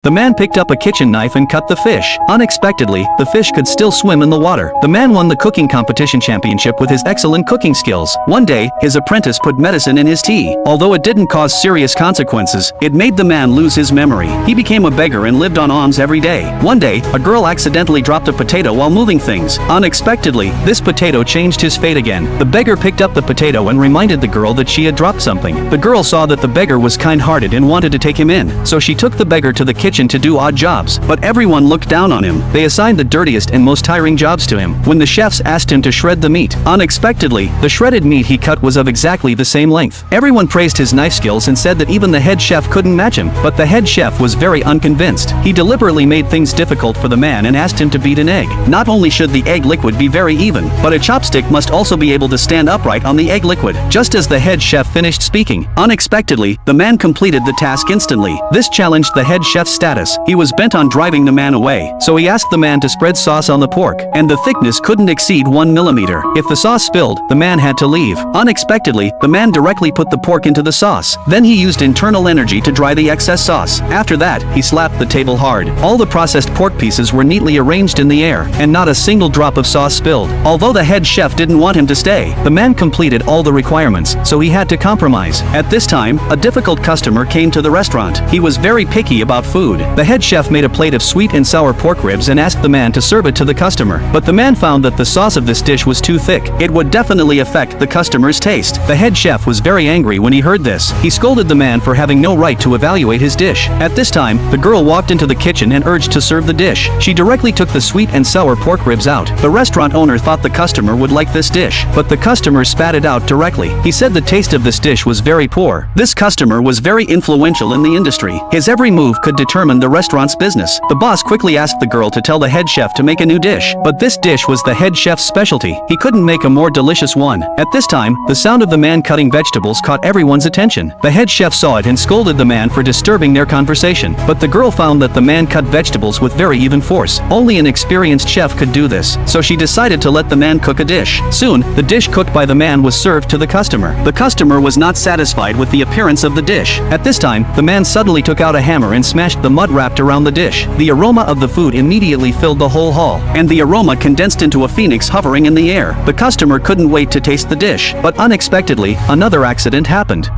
The man picked up a kitchen knife and cut the fish. Unexpectedly, the fish could still swim in the water. The man won the cooking competition championship with his excellent cooking skills. One day, his apprentice put medicine in his tea. Although it didn't cause serious consequences, it made the man lose his memory. He became a beggar and lived on alms every day. One day, a girl accidentally dropped a potato while moving things. Unexpectedly, this potato changed his fate again. The beggar picked up the potato and reminded the girl that she had dropped something. The girl saw that the beggar was kind-hearted and wanted to take him in, so she took the beggar to the kitchen to do odd jobs. But everyone looked down on him. They assigned the dirtiest and most tiring jobs to him. When the chefs asked him to shred the meat, unexpectedly, the shredded meat he cut was of exactly the same length. Everyone praised his knife skills and said that even the head chef couldn't match him. But the head chef was very unconvinced. He deliberately made things difficult for the man and asked him to beat an egg. Not only should the egg liquid be very even, but a chopstick must also be able to stand upright on the egg liquid. Just as the head chef finished speaking, unexpectedly, the man completed the task instantly. This challenged the head chef's status. He was bent on driving the man away, so he asked the man to spread sauce on the pork, and the thickness couldn't exceed 1 millimeter. If the sauce spilled, the man had to leave. Unexpectedly, the man directly put the pork into the sauce. Then he used internal energy to dry the excess sauce. After that, he slapped the table hard. All the processed pork pieces were neatly arranged in the air, and not a single drop of sauce spilled. Although the head chef didn't want him to stay, the man completed all the requirements, so he had to compromise. At this time, a difficult customer came to the restaurant. He was very picky about food. The head chef made a plate of sweet and sour pork ribs and asked the man to serve it to the customer. But the man found that the sauce of this dish was too thick. It would definitely affect the customer's taste. The head chef was very angry when he heard this. He scolded the man for having no right to evaluate his dish. At this time, the girl walked into the kitchen and urged to serve the dish. She directly took the sweet and sour pork ribs out. The restaurant owner thought the customer would like this dish, but the customer spat it out directly. He said the taste of this dish was very poor. This customer was very influential in the industry. His every move could determine the restaurant's business. The boss quickly asked the girl to tell the head chef to make a new dish, but this dish was the head chef's specialty. He couldn't make a more delicious one. At this time, the sound of the man cutting vegetables caught everyone's attention. The head chef saw it and scolded the man for disturbing their conversation, but the girl found that the man cut vegetables with very even force. Only an experienced chef could do this, so she decided to let the man cook a dish. Soon, the dish cooked by the man was served to the customer. The customer was not satisfied with the appearance of the dish. At this time, the man suddenly took out a hammer and smashed the mud wrapped around the dish. The aroma of the food immediately filled the whole hall, and the aroma condensed into a phoenix hovering in the air. The customer couldn't wait to taste the dish, but unexpectedly, another accident happened.